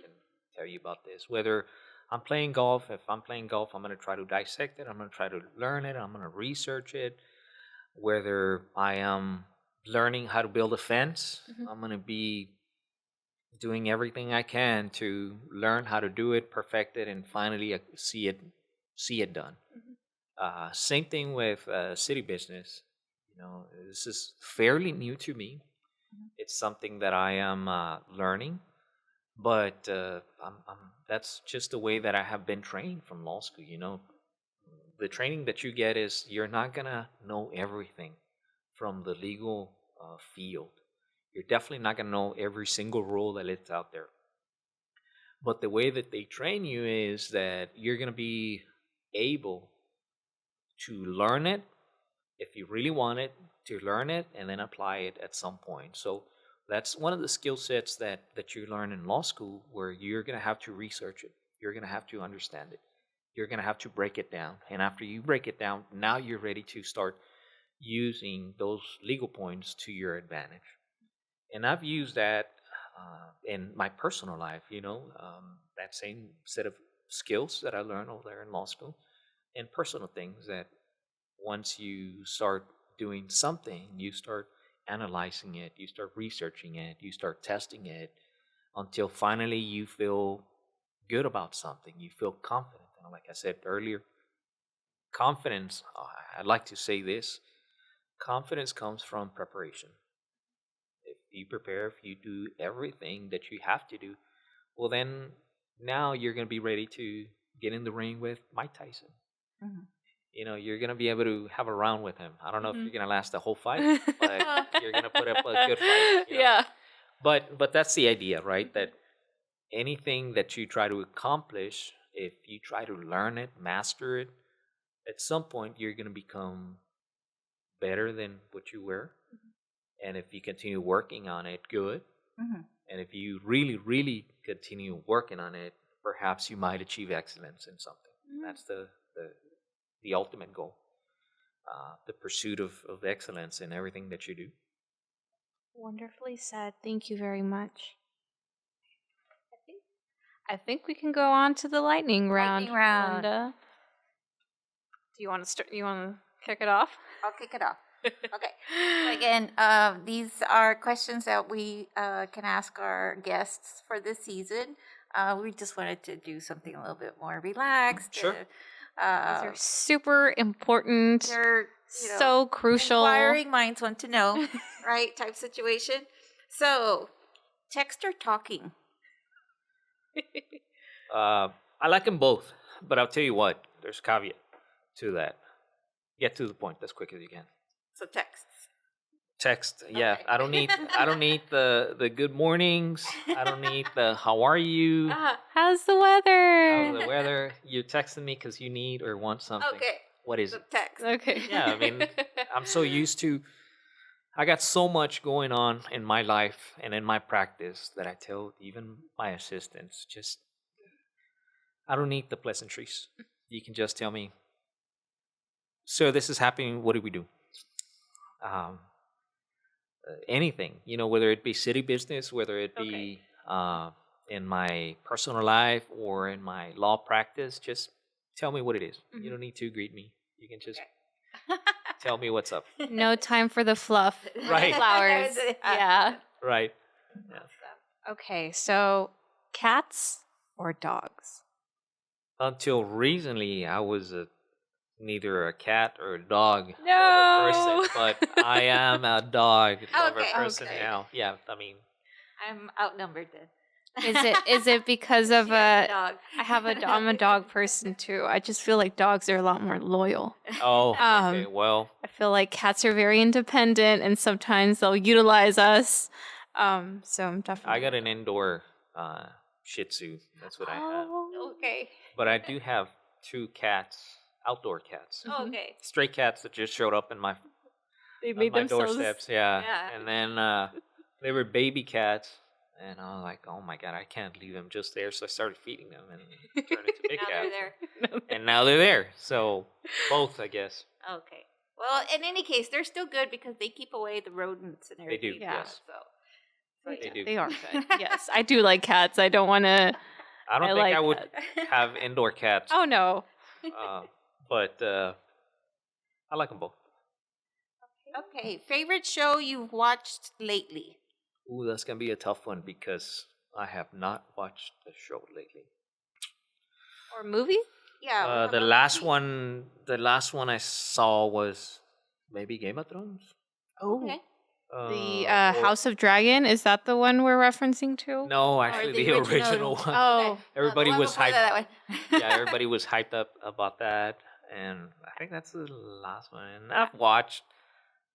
tell you about this. Whether I'm playing golf, if I'm playing golf, I'm going to try to dissect it, I'm going to try to learn it, I'm going to research it. Whether I am learning how to build a fence, I'm going to be doing everything I can to learn how to do it, perfect it, and finally see it done. Same thing with city business. You know, this is fairly new to me. It's something that I am learning, but that's just the way that I have been trained from law school. You know, the training that you get is you're not gonna know everything from the legal field. You're definitely not gonna know every single rule that is out there. But the way that they train you is that you're gonna be able to learn it if you really want it, to learn it and then apply it at some point. So that's one of the skill sets that you learn in law school, where you're going to have to research it. You're going to have to understand it. You're going to have to break it down. And after you break it down, now you're ready to start using those legal points to your advantage. And I've used that in my personal life, that same set of skills that I learned over there in law school, and personal things that once you start doing something, you start analyzing it, you start researching it, you start testing it until finally you feel good about something, you feel confident. And like I said earlier, confidence, I'd like to say this, confidence comes from preparation. If you prepare, if you do everything that you have to do, well, then now you're going to be ready to get in the ring with Mike Tyson. You're going to be able to have a round with him. I don't know if you're going to last the whole fight, but you're going to put up a good fight. Yeah. But that's the idea, right? That anything that you try to accomplish, if you try to learn it, master it, at some point you're going to become better than what you were. And if you continue working on it, good. And if you really, really continue working on it, perhaps you might achieve excellence in something. That's the ultimate goal, the pursuit of excellence in everything that you do. Wonderfully said. Thank you very much. I think we can go on to the lightning round. Linda. Do you want to start? You want to kick it off? I'll kick it off. Okay. So again, these are questions that we can ask our guests for this season. We just wanted to do something a little bit more relaxed. Sure. These are super important. They're so crucial. Inquiring minds want to know, right? Type situation. So, text or talking? I like them both, but I'll tell you what. There's a caveat to that. Get to the point as quick as you can. So texts. Text, yeah. Okay. I don't need the good mornings. I don't need the how are you? How's the weather? How's the weather? You're texting me because you need or want something. Okay. What is So it? text. Okay. Yeah, I mean, I'm so used to. I got so much going on in my life and in my practice that I tell even my assistants, just I don't need the pleasantries. You can just tell me, "Sir, this is happening. What do we do?" Anything, whether it be city business, whether it be in my personal life or in my law practice, just tell me what it is. You don't need to greet me. You can just Tell me what's up. No time for the fluff. Right. Flowers. Yeah. Right. Yeah. Okay, so cats or dogs? Until recently, I was neither a cat or a dog No. lover person, but I am a dog lover Okay, person okay. now. Yeah, I mean, I'm outnumbered then. Is it because of She has a a dog. I'm a dog person too. I just feel like dogs are a lot more loyal. oh, okay, Um, well, I feel like cats are very independent and sometimes they'll utilize us. So I'm definitely I got an indoor uh, Shih Tzu. That's what I have. Oh, Okay. But I do have two cats, outdoor cats, Mhm. Okay. stray cats that just showed up in they on made my themselves doorsteps. Yeah, Yeah. and then they were baby cats, and I was like, oh my god, I can't leave them just there. So I started feeding them, and they turned into big Now they're cats. there. And now they're there. So both, I guess. Okay. Well, in any case, they're still good because they keep away the rodents and They do, everything. Yeah. yes. So. They do. They are good. Yes, I do like cats. I don't want to. I don't I think like I would cats. have indoor cats, Oh no. but I like them both. Okay. Favorite show you've watched lately? Ooh, that's gonna be a tough one because I have not watched the show lately. Or movie? Yeah. what The about last movie? one I saw was maybe Game of Thrones. Oh. Okay. The Or House of Dragon, is that the one we're referencing to? no, Or actually the the original original one. Oh, Everybody the one was before hyped. that one. Yeah, everybody was hyped up about that, and I think that's the last one. And I've watched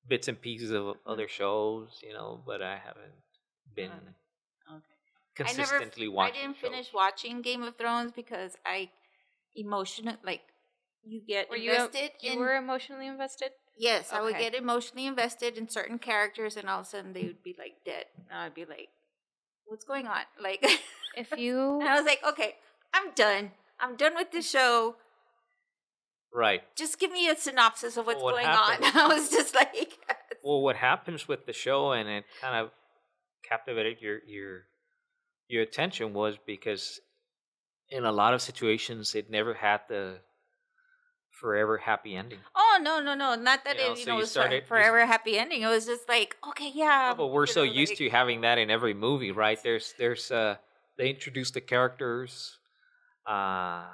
bits and pieces of other shows, but I haven't been Okay. consistently I watching didn't shows. finish watching Game of Thrones because I you get were invested you in. were emotionally invested? Yes, I would Okay. get emotionally invested in certain characters, and all of a sudden they would be like dead. And I'd be like, "What's going on?" Like, If and you I was like, "Okay, I'm done. I'm done with this show. Right. Just give me a synopsis of what's Well, what going on." happened? I was just like, Well, what happens with the show, and it kind of captivated your attention, was because in a lot of situations it never had the forever happy ending. "Oh no! Not that it So you was started forever happy ending. It was just like, okay, yeah." but we're so used like, to having that in every movie, right? There's they introduce the characters, uh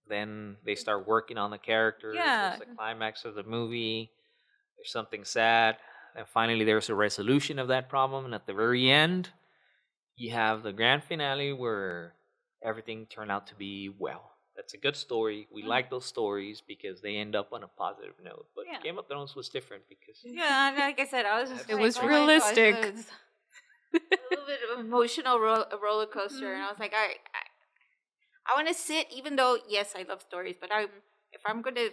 then they start working on the characters. Yeah. There's the climax of the movie. There's something sad, and finally there's a resolution of that problem. And at the very end, you have the grand finale where everything turned out to be well. That's a good story. We like those stories because they end up on a positive note. But Yeah. Game of Thrones was different because Yeah, like I said, I was just It like, was "Oh my gosh, realistic." it was a little bit of emotional roller coaster, and I was like, I want to sit, even though yes, I love stories, but if I'm gonna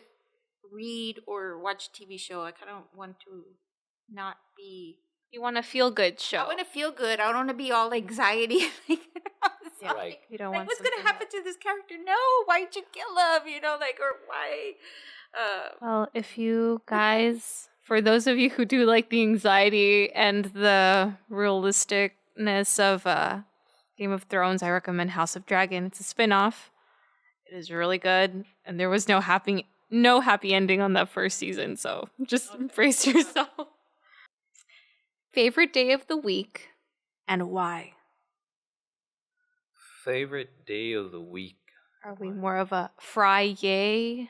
read or watch TV show, I kind of want to not be. you want a feel good show. I want to feel good. I don't want to be all anxiety. Like, Yeah. Right. You don't like want what's gonna something happen to this character? No, why'd you kill him? Or why? Well, if you guys, for those of you who do like the anxiety and the realisticness of Game of Thrones, I recommend House of Dragon. It's a spin-off. It is really good, and there was no happy ending on that first season, so just brace yourself. Favorite day of the week and why? favorite day of the week. Are we more of a Friday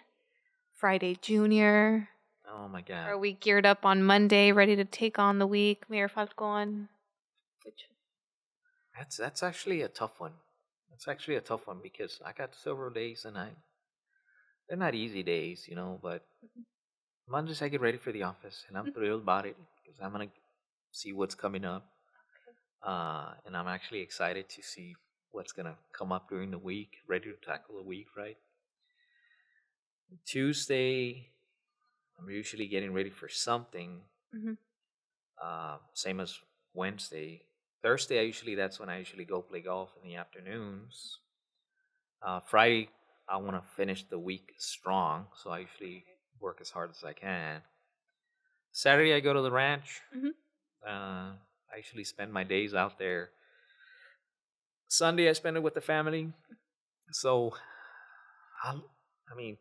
Junior? Oh my god. Are we geared up on Monday, ready to take on the week, Mayor Falcon? That's actually a tough one. That's actually a tough one because I got several days and they're not easy days, but Mondays I get ready for the office and I'm thrilled about it because I'm gonna see what's coming up. And I'm actually excited to see what's gonna come up during the week, ready to tackle the week, right? Tuesday, I'm usually getting ready for something. Mhm. Same as Wednesday. Thursday, that's when I usually go play golf in the afternoons. Friday, I want to finish the week strong, so I usually work as hard as I can. Saturday, I go to the ranch. Mhm. I usually spend my days out there. Sunday, I spend it with the family. So, I mean,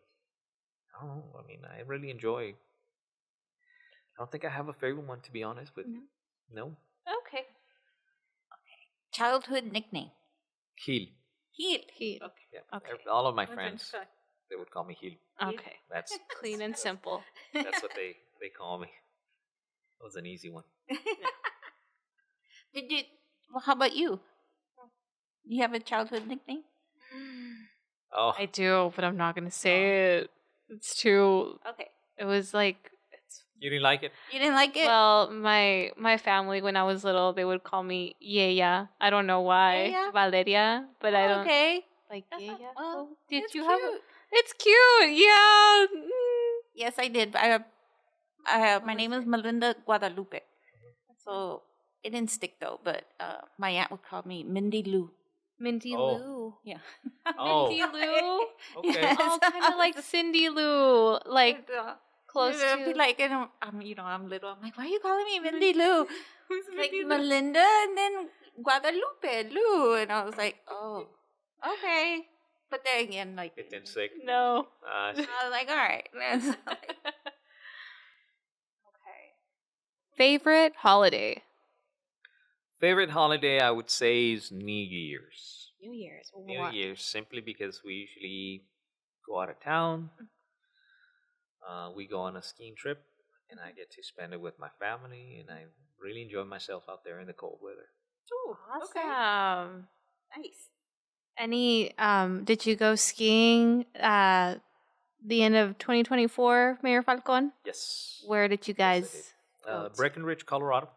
I don't know. I mean, I really enjoy I don't think I have a favorite one, to be honest with you. No. Okay. Childhood nickname. Gil. Heel. Heel. Okay. Yeah. Okay. All of my friends, they would call me Gil. Okay. That's Clean and simple. that's what they call me. It was an easy one. Did you? Well, how about you? Do you have a childhood nickname? Oh, I do, but I'm not gonna say it. It's too. Okay. It was like. you didn't like it? You didn't like it? Well, my family when I was little, they would call me Yeya. I don't know why, Yeya? Valeria, but I don't Okay. like That's not- Yeya. well, Oh, did it's you have? cute. It's cute. Yeah. Yes, I did. My name is Melinda Guadalupe. So it didn't stick though, but my aunt would call me Mindy Lou. Mindy Oh. Lou. Yeah. Oh. Mindy Lou. Okay. Yes. Oh, kind of like Cindy Lou, like close I'd be to. like, and I'm little. I'm like, why are you calling me Mindy Lou? Who's Like Mindy Lou? Melinda and then Guadalupe Lou, and I was like, oh, okay. But then again, like, It didn't stick. No. I was like, all right. Okay. Favorite holiday? Favorite holiday, I would say, is New Year's. New Year's. New Year's, simply because we usually go out of town. We go on a skiing trip, and I get to spend it with my family, and I really enjoy myself out there in the cold weather. Ooh, okay. Awesome. Nice. Any did you go skiing the end of 2024, Mayor Falcon? Yes. Where did you Yes, I guys did. go? Breckenridge, Colorado.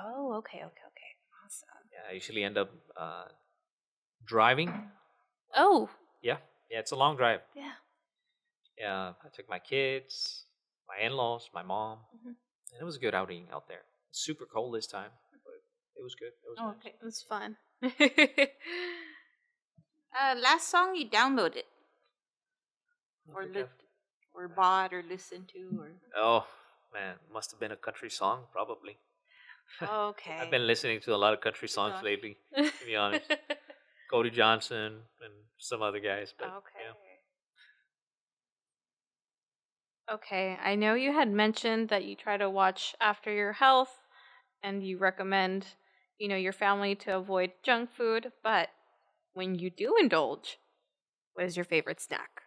Oh, okay. Awesome. Yeah, I usually end up driving. Oh, Yeah, it's a long drive. yeah. Yeah, I took my kids, my in-laws, my mom, Mhm. and it was a good outing out there. Super cold this time, but it was good. It was nice. Okay. It was fun. Last song you downloaded I or think li- or bought or listened to or Oh man, must have been a country song, probably. Okay. I've been listening to a lot of country songs songs. lately, to be honest. Cody Johnson and some other guys, but Okay. yeah. Okay, I know you had mentioned that you try to watch after your health and you recommend, your family to avoid junk food, but when you do indulge, what is your favorite snack?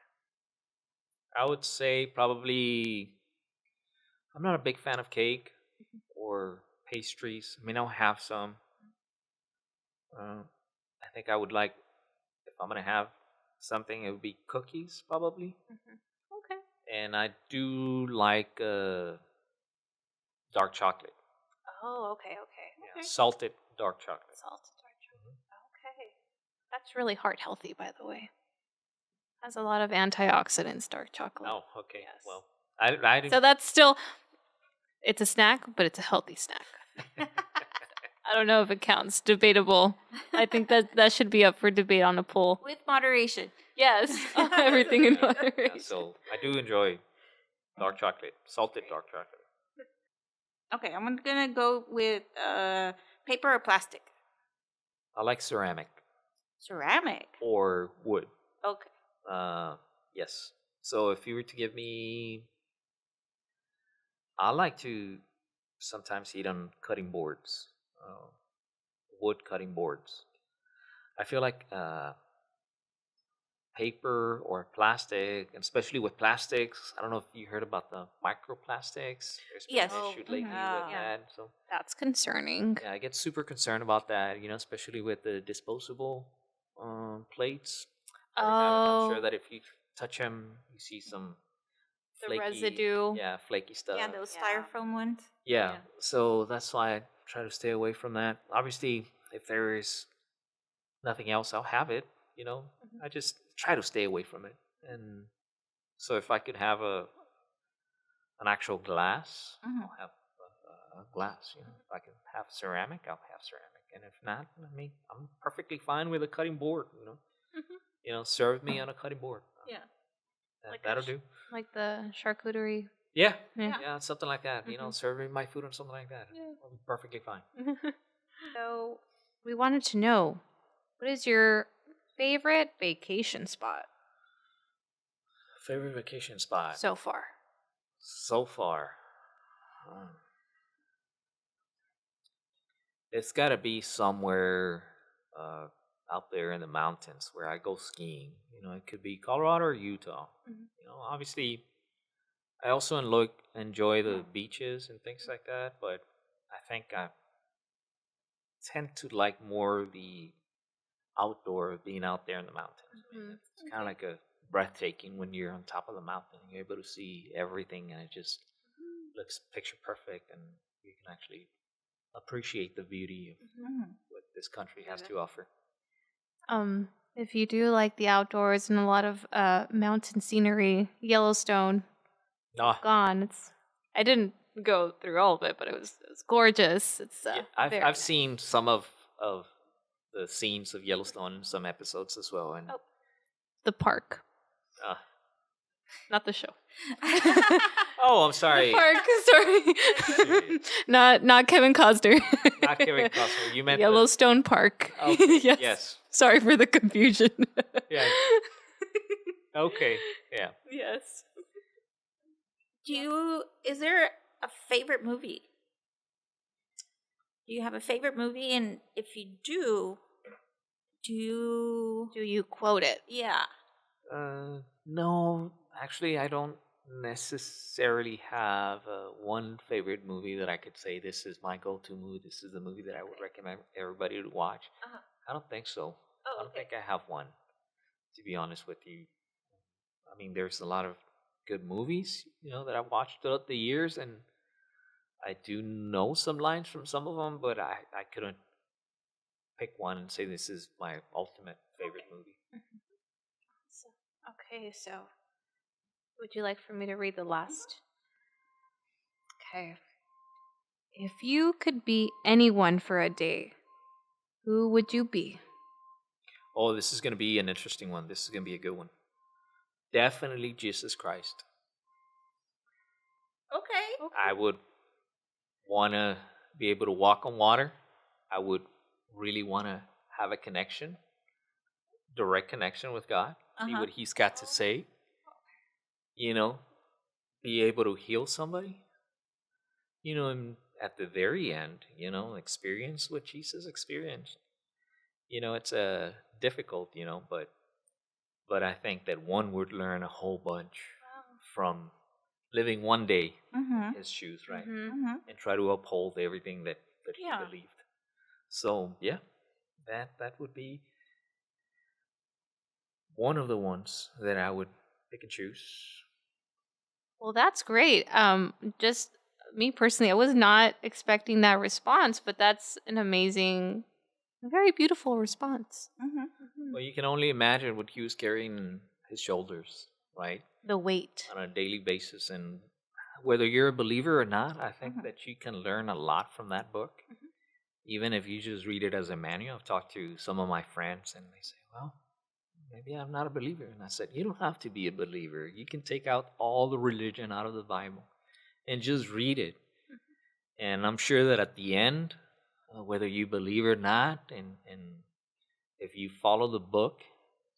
I would say probably I'm not a big fan of cake or pastries. I mean, I'll have some. I think I would like, if I'm gonna have something, it would be cookies probably. Okay. And I do like dark chocolate. Oh, okay. Yeah, salted dark chocolate. Salted dark chocolate. Okay. That's really heart healthy, by the way. Has a lot of antioxidants, dark chocolate. Oh, okay. Yes. Well, I didn't. So that's still, it's a snack, but it's a healthy snack. I don't know if it counts. Debatable. I think that should be up for debate on a poll. with moderation. Yes, everything in Yeah, moderation. so I do enjoy dark chocolate, salted dark chocolate. Okay, I'm gonna go with paper or plastic. I like ceramic Ceramic. or wood. Okay. Yes. So if you were to give me, I like to sometimes eat on cutting boards, wood cutting boards. I feel like paper or plastic, and especially with plastics. I don't know if you heard about the microplastics. There's been Yes. an issue lately with Yeah. that. So That's concerning. yeah, I get super concerned about that. Especially with the disposable plates. Every time, I'm sure Oh, that if you touch them, you see some the flaky, residue. yeah, flaky stuff. Yeah, those Yeah. styrofoam ones. Yeah, so that's why I try to stay away from that. Obviously, if there is nothing else, I'll have it. I just try to stay away from it. And so if I could have an actual glass, I'll have a glass. If I can have ceramic, I'll have ceramic. And if not, I mean, I'm perfectly fine with a cutting board. Serve me on a cutting board. Yeah. That'll do. Like the charcuterie. Yeah, Yeah. yeah, something like that. Serving my food or something like that. Yeah. I'll be perfectly fine. So we wanted to know, what is your favorite vacation spot Favorite vacation spot so far? so far? Um, It's got to be somewhere uh, out there in the mountains where I go skiing. It could be Colorado or Utah. Obviously, I also enjoy the beaches and things like that, but I think I tend to like more the outdoor, being out there in the mountains. It's kind of like a breathtaking when you're on top of the mountain. You're able to see everything, and it just looks picture perfect, and you can actually appreciate the beauty of what this country has to offer. If you do like the outdoors and a lot of mountain scenery, Yellowstone, Ah, gone. I didn't go through all of it, but it was gorgeous. It's yeah, I've seen some of the scenes of Yellowstone in some episodes as well, and the park, uh, not the show. oh, I'm sorry, Park, sorry. not Kevin Costner. not Kevin Costner. You meant Yellowstone Park. Okay, Yes. yes. Sorry for the confusion. Yeah. Okay. Yeah. Yes. Is there a favorite movie? Do you have a favorite movie? And if you do you, Do you quote it? yeah. No, actually, I don't necessarily have one favorite movie that I could say this is my go-to movie. This is the movie that I would recommend everybody to watch. Uh-huh. I don't think so. Oh, I don't okay. think I have one, to be honest with you. I mean, there's a lot of good movies, that I've watched throughout the years, and I do know some lines from some of them, but I couldn't pick one and say this is my ultimate favorite movie. Okay, so would you like for me to read the last? Okay. If you could be anyone for a day, who would you be? Oh, this is going to be an interesting one. This is going to be a good one. Definitely Jesus Christ. Okay. I would want to be able to walk on water. I would really want to have a connection, direct connection with God, see what He's got to say, be able to heal somebody, and at the very end, experience what Jesus experienced. It's difficult, but I think that one would learn a whole bunch from living one day in His shoes, right? And try to uphold everything that He Yeah. believed. So yeah, that would be one of the ones that I would pick and choose. Well, that's great. Just me personally, I was not expecting that response, but that's an amazing, very beautiful response. Well, you can only imagine what he was carrying on his shoulders, right, The weight. on a daily basis. And whether you're a believer or not, I think that you can learn a lot from that book, even if you just read it as a manual. I've talked to some of my friends, and they say, well, maybe I'm not a believer. And I said, you don't have to be a believer. You can take out all the religion out of the Bible and just read it. And I'm sure that at the end, whether you believe or not, and if you follow the book,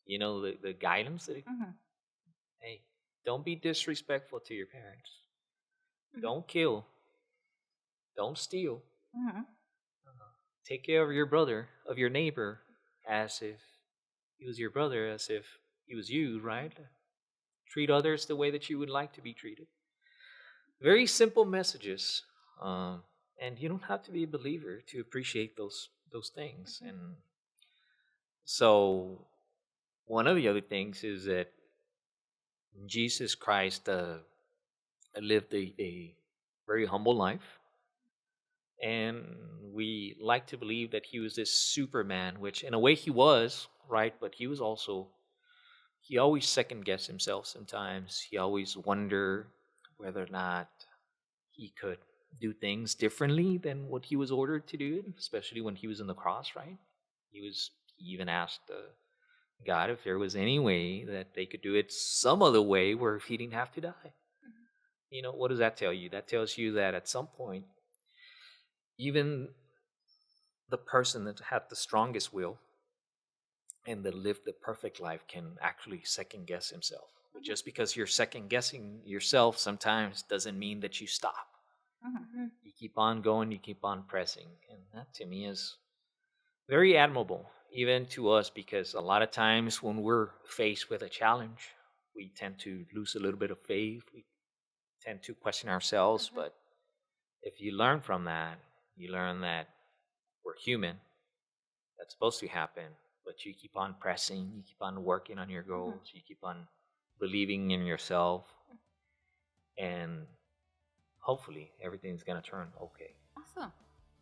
the guidance that hey, don't be disrespectful to your parents. Don't kill. Don't steal. Take care of your brother, of your neighbor, as if he was your brother, as if he was you, right? Treat others the way that you would like to be treated. Very simple messages, and you don't have to be a believer to appreciate those things. And so, one of the other things is that Jesus Christ lived a very humble life, and we like to believe that he was this Superman, which in a way he was, right? But he always second guessed himself sometimes. He always wondered whether or not he could do things differently than what he was ordered to do, especially when he was on the cross, right? He even asked God if there was any way that they could do it some other way where he didn't have to die. What does that tell you? That tells you that at some point, even the person that had the strongest will and that lived the perfect life can actually second guess himself. But just because you're second guessing yourself sometimes doesn't mean that you stop. Mhm. You keep on going, you keep on pressing. And that to me is very admirable, even to us, because a lot of times when we're faced with a challenge, we tend to lose a little bit of faith. We tend to question ourselves. Mhm. But if you learn from that, you learn that we're human. That's supposed to happen. But you keep on pressing, you keep on working on your Mhm. goals, you keep on believing in yourself, and hopefully everything's going to turn okay. Awesome.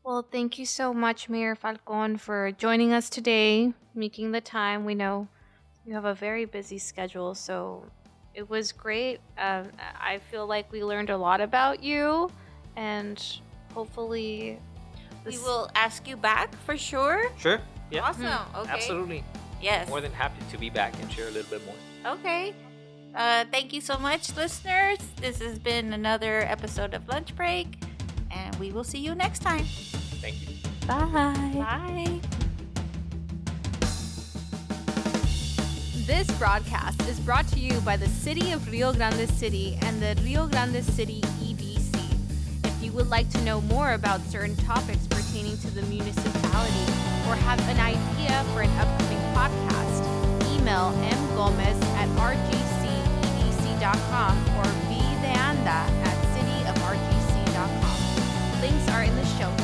Well, thank you so much, Mayor Falcon, for joining us today, making the time. We know you have a very busy schedule, so it was great. I feel like we learned a lot about you, and hopefully, We this. will ask you back for sure. Sure. Yeah. Awesome. Okay. Absolutely. Yes. More than happy to be back and share a little bit more. Okay. Thank you so much, listeners. This has been another episode of Lunch Break, and we will see you next time. Thank you. Bye. Bye. This broadcast is brought to you by the City of Rio Grande City and the Rio Grande City EDC. If you would like to know more about certain topics pertaining to the municipality or have an idea for an upcoming podcast, email mgomez@rgcedc.com or vdeanda@cityofrgc.com. Links are in the show notes.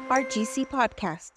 RGC Podcast.